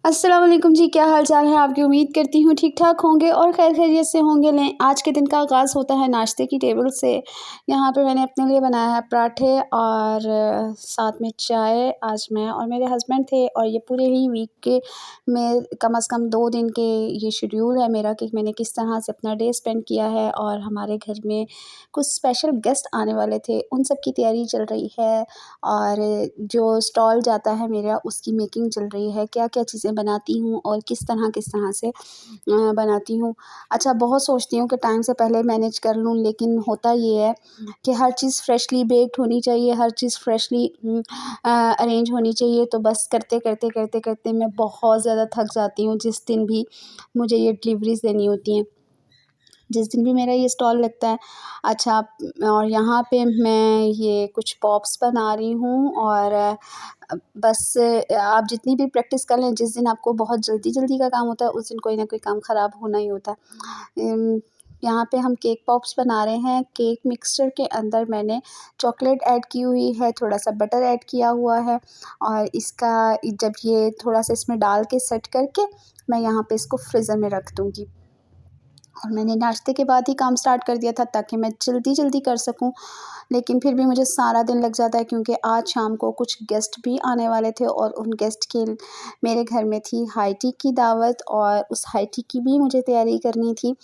अस्सलाम वालेकुम जी, क्या हाल चाल है आपकी। उम्मीद करती हूँ ठीक ठाक होंगे और खैर खैरियत से होंगे। लें आज के दिन का आगाज़ होता है नाश्ते की टेबल से। यहाँ पे मैंने अपने लिए बनाया है पराठे और साथ में चाय। आज मैं और मेरे हस्बैंड थे और ये पूरे ही वीक के में कम से कम 2 दिन के ये शेड्यूल है मेरा कि मैंने किस तरह से अपना डे स्पेंड किया है। और हमारे घर में कुछ स्पेशल गेस्ट आने वाले थे, उन सब की तैयारी चल रही है और जो स्टॉल जाता है मेरा उसकी मेकिंग चल रही है। क्या-क्या चीज़ें बनाती हूँ और किस तरह से बनाती हूँ। अच्छा, बहुत सोचती हूँ कि टाइम से पहले मैनेज कर लूँ, लेकिन होता ये है कि हर चीज़ फ्रेशली बेक्ड होनी चाहिए, हर चीज़ फ्रेशली अरेंज होनी चाहिए। तो बस करते मैं बहुत ज़्यादा थक जाती हूँ जिस दिन भी मुझे ये डिलीवरीज़ देनी होती हैं, जिस दिन भी मेरा ये स्टॉल लगता है। अच्छा, और यहाँ पे मैं ये कुछ पॉप्स बना रही हूँ और बस आप जितनी भी प्रैक्टिस कर लें, जिस दिन आपको बहुत जल्दी का काम होता है उस दिन कोई ना कोई काम ख़राब होना ही होता है। यहाँ पे हम केक पॉप्स बना रहे हैं। केक मिक्सचर के अंदर मैंने चॉकलेट ऐड की हुई है, थोड़ा-सा बटर ऐड किया हुआ है और इसका जब ये थोड़ा-सा इसमें डाल के सेट करके मैं यहाँ पे इसको फ्रीज़र में रख दूँगी। और मैंने नाश्ते के बाद ही काम स्टार्ट कर दिया था ताकि मैं जल्दी कर सकूं, लेकिन फिर भी मुझे सारा दिन लग जाता है क्योंकि आज शाम को कुछ गेस्ट भी आने वाले थे और उन गेस्ट के मेरे घर में थी हाई टी की दावत और उस हाई टी की भी मुझे तैयारी करनी थी।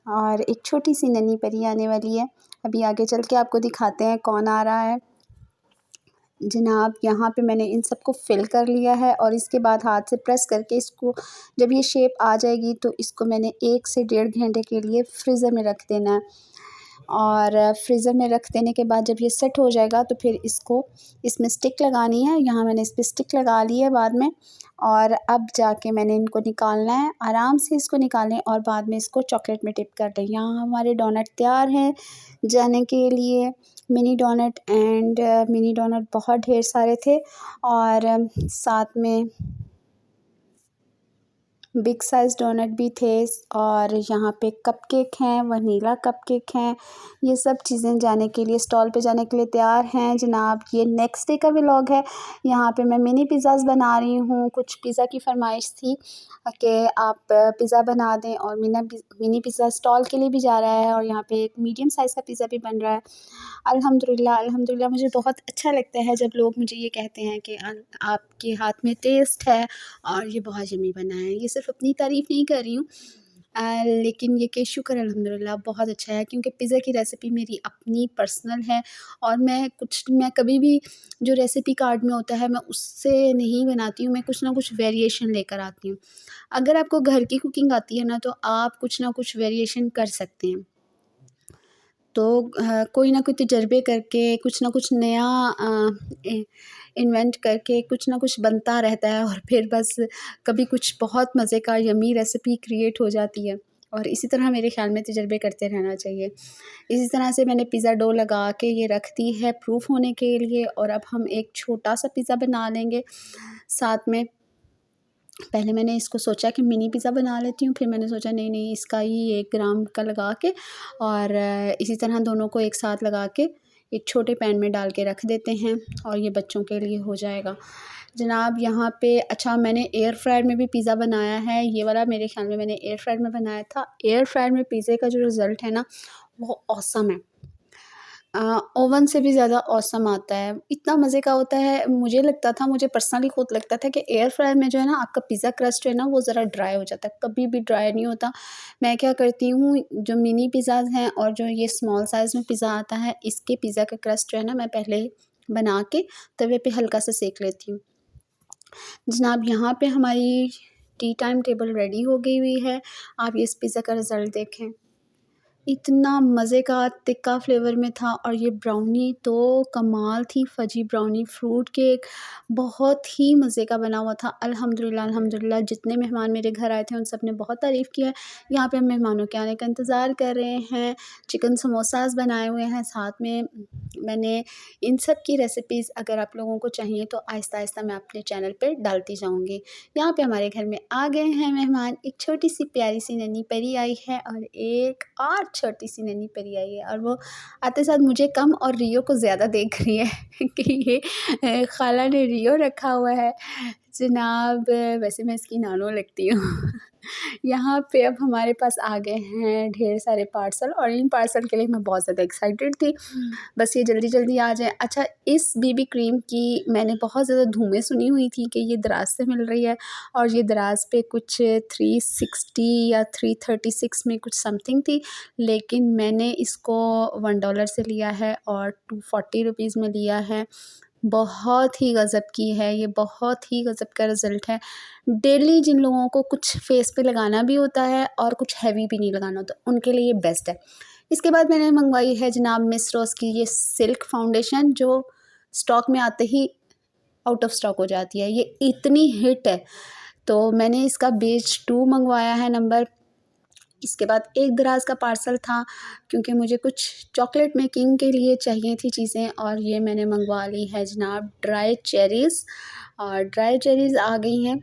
और एक छोटी सी नन्ही परी आने वाली है। अभी आगे चल के आपको दिखाते हैं कौन आ रहा है। जनाब, यहाँ पे मैंने इन सबको फ़िल कर लिया है और इसके बाद हाथ से प्रेस करके इसको जब ये शेप आ जाएगी तो इसको मैंने 1 से 1.5 घंटे के लिए फ्रीज़र में रख देना है। और फ्रीज़र में रख देने के बाद जब ये सेट हो जाएगा तो फिर इसको इसमें स्टिक लगानी है। यहाँ मैंने इस पे स्टिक लगा ली है बाद में, और अब जाके मैंने इनको निकालना है। आराम से इसको निकालें और बाद में इसको चॉकलेट में डिप कर दें। यहाँ हमारे डोनट तैयार हैं जाने के लिए। मिनी डोनट बहुत ढेर सारे थे और साथ में बिग साइज़ डोनट भी थे और यहाँ पे कपकेक हैं, वनीला कपकेक हैं। ये सब चीज़ें जाने के लिए स्टॉल पे जाने के लिए तैयार हैं जनाब। ये नेक्स्ट डे का व्लॉग है। यहाँ पे मैं मिनी पिज़्ज़ाज़ बना रही हूँ। कुछ पिज़्ज़ा की फरमाइश थी कि आप पिज़्ज़ा बना दें और मिनी पिज़्ज़ा स्टॉल के लिए भी जा रहा है और यहाँ पे एक मीडियम साइज़ का पिज़्ज़ा भी बन रहा है। अल्हम्दुलिल्लाह मुझे बहुत अच्छा लगता है जब लोग मुझे ये कहते हैं कि आपके हाथ में टेस्ट है और ये बहुत यम्मी बना है। ये सिर्फ़ अपनी तारीफ़ नहीं कर रही हूँ, लेकिन ये कि शुक्र अल्हम्दुलिल्लाह बहुत अच्छा है क्योंकि पिज़्ज़ा की रेसिपी मेरी अपनी पर्सनल है और मैं कभी भी जो रेसिपी कार्ड में होता है मैं उससे नहीं बनाती हूँ, मैं कुछ ना कुछ वेरिएशन लेकर आती हूँ। अगर आपको घर की कुकिंग आती है ना तो आप कुछ ना कुछ वेरिएशन कर सकते हैं। तो कोई ना कोई तजर्बे करके कुछ ना कुछ नया इन्वेंट करके कुछ ना कुछ बनता रहता है और फिर बस कभी कुछ बहुत मज़े का यम्मी रेसिपी क्रिएट हो जाती है। और इसी तरह मेरे ख़्याल में तजर्बे करते रहना चाहिए। इसी तरह से मैंने पिज़्ज़ा डो लगा के ये रख दी है प्रूफ़ होने के लिए और अब हम एक छोटा-सा पिज़्ज़ा बना लेंगे साथ में। पहले मैंने इसको सोचा कि मिनी पिज़्ज़ा बना लेती हूँ, फिर मैंने सोचा नहीं इसका ही 1 ग्राम का लगा के और इसी तरह दोनों को एक साथ लगा के एक छोटे पैन में डाल के रख देते हैं और ये बच्चों के लिए हो जाएगा। जनाब, यहाँ पे अच्छा मैंने एयर फ्रायर में भी पिज़्ज़ा बनाया है। ये वाला मेरे ख़्याल में मैंने एयर फ्रायर में बनाया था। एयर फ्रायर में पिज़्ज़े का जो रिज़ल्ट है ना वो ऑसम है। ओवन से भी ज़्यादा ऑसम आता है, इतना मज़े का होता है। मुझे पर्सनली खुद लगता था कि एयर फ्रायर में जो है ना आपका पिज़्ज़ा क्रस्ट जो है ना वो ज़रा ड्राई हो जाता है, कभी भी ड्राई नहीं होता। मैं क्या करती हूँ, जो मिनी पिज़्ज़ाज़ हैं और जो ये स्मॉल साइज़ में पिज़्ज़ा आता है इसके पिज़्ज़ा का क्रस्ट जो है ना मैं पहले बना के तवे पे हल्का सा सेक लेती हूँ। जनाब, यहाँ पे हमारी टी टाइम टेबल रेडी हो गई हुई है। आप ये इस पिज़्ज़ा का रिज़ल्ट देखें, इतना मज़े का तिक्का फ्लेवर में था और ये ब्राउनी तो कमाल थी। फजी ब्राउनी फ्रूट केक बहुत ही मज़े का बना हुआ था। अल्हम्दुलिल्लाह जितने मेहमान मेरे घर आए थे उन सब ने बहुत तारीफ़ किया है। यहाँ पे हम मेहमानों के आने का इंतज़ार कर रहे हैं। चिकन समोसास बनाए हुए हैं साथ में। मैंने इन सब की रेसिपीज़ अगर आप लोगों को चाहिए तो आहिस्ता मैं अपने चैनल पे डालती जाऊँगी। यहाँ पे हमारे घर में आ गए हैं मेहमान। एक छोटी सी प्यारी सी नन्ही परी आई है और एक और छोटी सी नन्ही परी आई है और वो आते साथ मुझे कम और रियो को ज़्यादा देख रही है कि ये खाला ने रियो रखा हुआ है। जनाब वैसे मैं इसकी नानो लगती हूँ। यहाँ पे अब हमारे पास आ गए हैं ढेर सारे पार्सल और इन पार्सल के लिए मैं बहुत ज़्यादा एक्साइटेड थी। बस ये जल्दी-जल्दी आ जाए। अच्छा, इस बीबी क्रीम की मैंने बहुत ज़्यादा धूमें सुनी हुई थी कि ये दराज़ से मिल रही है और ये दराज़ पे कुछ 360 या 336 में कुछ समथिंग थी, लेकिन मैंने इसको $1 से लिया है और 240 रुपीज़ में लिया है। बहुत ही गज़ब की है ये, बहुत ही गज़ब का रिज़ल्ट है। डेली जिन लोगों को कुछ फ़ेस पे लगाना भी होता है और कुछ हेवी भी नहीं लगाना होता, उनके लिए ये बेस्ट है। इसके बाद मैंने मंगवाई है जनाब मिस रोज़ की ये सिल्क फाउंडेशन, जो स्टॉक में आते ही आउट ऑफ स्टॉक हो जाती है। ये इतनी हिट है, तो मैंने इसका बैच 2 मंगवाया है नंबर। इसके बाद एक दराज़ का पार्सल था क्योंकि मुझे कुछ चॉकलेट मेकिंग के लिए चाहिए थी चीज़ें, और ये मैंने मंगवा ली है जनाब ड्राई चेरीज़, और ड्राई चेरीज़ आ गई हैं,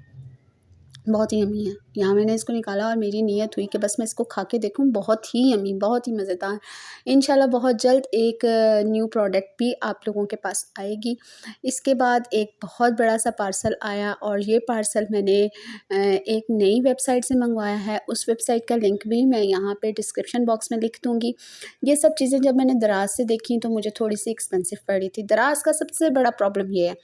बहुत ही यम्मी है। यहाँ मैंने इसको निकाला और मेरी नीयत हुई कि बस मैं इसको खा के देखूँ। बहुत ही यम्मी, बहुत ही मज़ेदार। इंशाल्लाह बहुत जल्द एक न्यू प्रोडक्ट भी आप लोगों के पास आएगी। इसके बाद एक बहुत बड़ा सा पार्सल आया और ये पार्सल मैंने एक नई वेबसाइट से मंगवाया है। उस वेबसाइट का लिंक भी मैं यहाँ पे डिस्क्रिप्शन बॉक्स में लिख दूँगी। ये सब चीज़ें जब मैंने दराज़ से देखी तो मुझे थोड़ी सी एक्सपेंसिव पड़ी थी। दराज़ का सबसे बड़ा प्रॉब्लम ये है,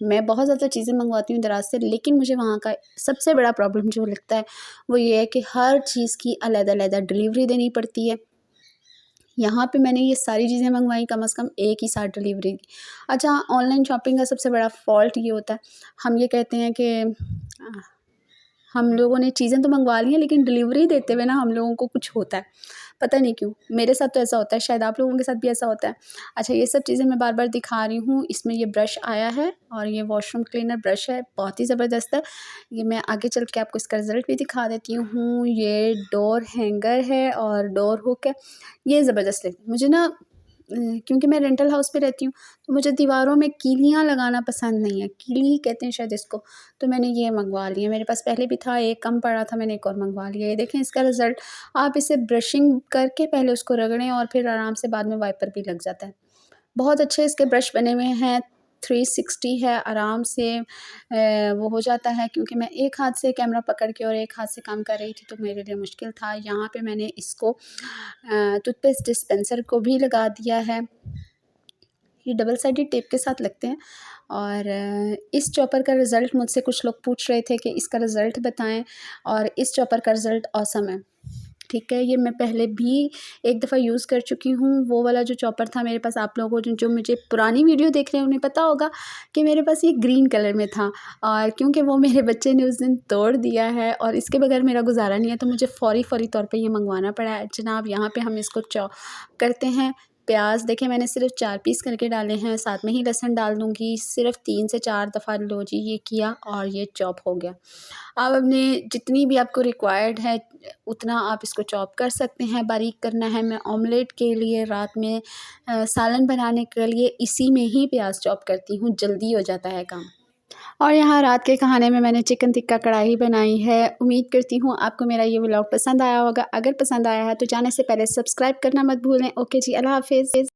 मैं बहुत ज़्यादा चीज़ें मंगवाती हूँ दराज़ से, लेकिन मुझे वहाँ का सबसे बड़ा प्रॉब्लम जो लगता है वो ये है कि हर चीज़ की अलग-अलग डिलीवरी देनी पड़ती है। यहाँ पे मैंने ये सारी चीज़ें मंगवाई कम से कम एक ही साथ डिलीवरी दी। अच्छा, ऑनलाइन शॉपिंग का सबसे बड़ा फ़ॉल्ट ये होता है, हम ये कहते हैं कि हम लोगों ने चीज़ें तो मंगवा ली हैं, लेकिन डिलीवरी देते हुए ना हम लोगों को कुछ होता है, पता नहीं क्यों। मेरे साथ तो ऐसा होता है, शायद आप लोगों के साथ भी ऐसा होता है। अच्छा, ये सब चीज़ें मैं बार-बार दिखा रही हूँ। इसमें ये ब्रश आया है और ये वॉशरूम क्लीनर ब्रश है, बहुत ही ज़बरदस्त है। ये मैं आगे चल के आपको इसका रिज़ल्ट भी दिखा देती हूँ। ये डोर हैंगर है और डोर हुक है। ये ज़बरदस्त लगी मुझे ना, क्योंकि मैं रेंटल हाउस पे रहती हूँ, तो मुझे दीवारों में कीलियाँ लगाना पसंद नहीं है। कीली कहते हैं शायद इसको, तो मैंने ये मंगवा लिया। मेरे पास पहले भी था, एक कम पड़ा था, मैंने एक और मंगवा लिया। ये देखें इसका रिज़ल्ट। आप इसे ब्रशिंग करके पहले उसको रगड़ें और फिर आराम से बाद में वाइपर भी लग जाता है। बहुत अच्छे इसके ब्रश बने हुए हैं। 360 है, आराम से वो हो जाता है, क्योंकि मैं एक हाथ से कैमरा पकड़ के और एक हाथ से काम कर रही थी तो मेरे लिए मुश्किल था। यहाँ पे मैंने इसको टूथपेस्ट डिस्पेंसर को भी लगा दिया है। ये डबल साइडेड टेप के साथ लगते हैं। और इस चॉपर का रिज़ल्ट मुझसे कुछ लोग पूछ रहे थे कि इसका रिज़ल्ट बताएं, और इस चॉपर का रिज़ल्ट ऑसम है। ठीक है, ये मैं पहले भी एक दफ़ा यूज़ कर चुकी हूँ। वो वाला जो चॉपर था मेरे पास, आप लोगों को जो मुझे पुरानी वीडियो देख रहे हैं उन्हें पता होगा कि मेरे पास ये ग्रीन कलर में था, और क्योंकि वो मेरे बच्चे ने उस दिन तोड़ दिया है और इसके बगैर मेरा गुजारा नहीं है, तो मुझे फ़ौरी तौर पे ये मंगवाना पड़ा है। जनाब यहाँ पे हम इसको चॉप करते हैं। प्याज देखें मैंने सिर्फ 4 पीस करके डाले हैं, साथ में ही लहसुन डाल दूँगी। सिर्फ 3 से 4 दफ़ा लो जी ये किया और ये चॉप हो गया। अब अपने जितनी भी आपको रिक्वायर्ड है उतना आप इसको चॉप कर सकते हैं। बारीक करना है, मैं ऑमलेट के लिए, रात में सालन बनाने के लिए इसी में ही प्याज चॉप करती हूँ, जल्दी हो जाता है काम। और यहाँ रात के खाने में मैंने चिकन टिक्का कढ़ाई बनाई है। उम्मीद करती हूँ आपको मेरा ये व्लॉग पसंद आया होगा। अगर पसंद आया है तो जाने से पहले सब्सक्राइब करना मत भूलें। ओके जी, अल्लाह हाफ़िज़।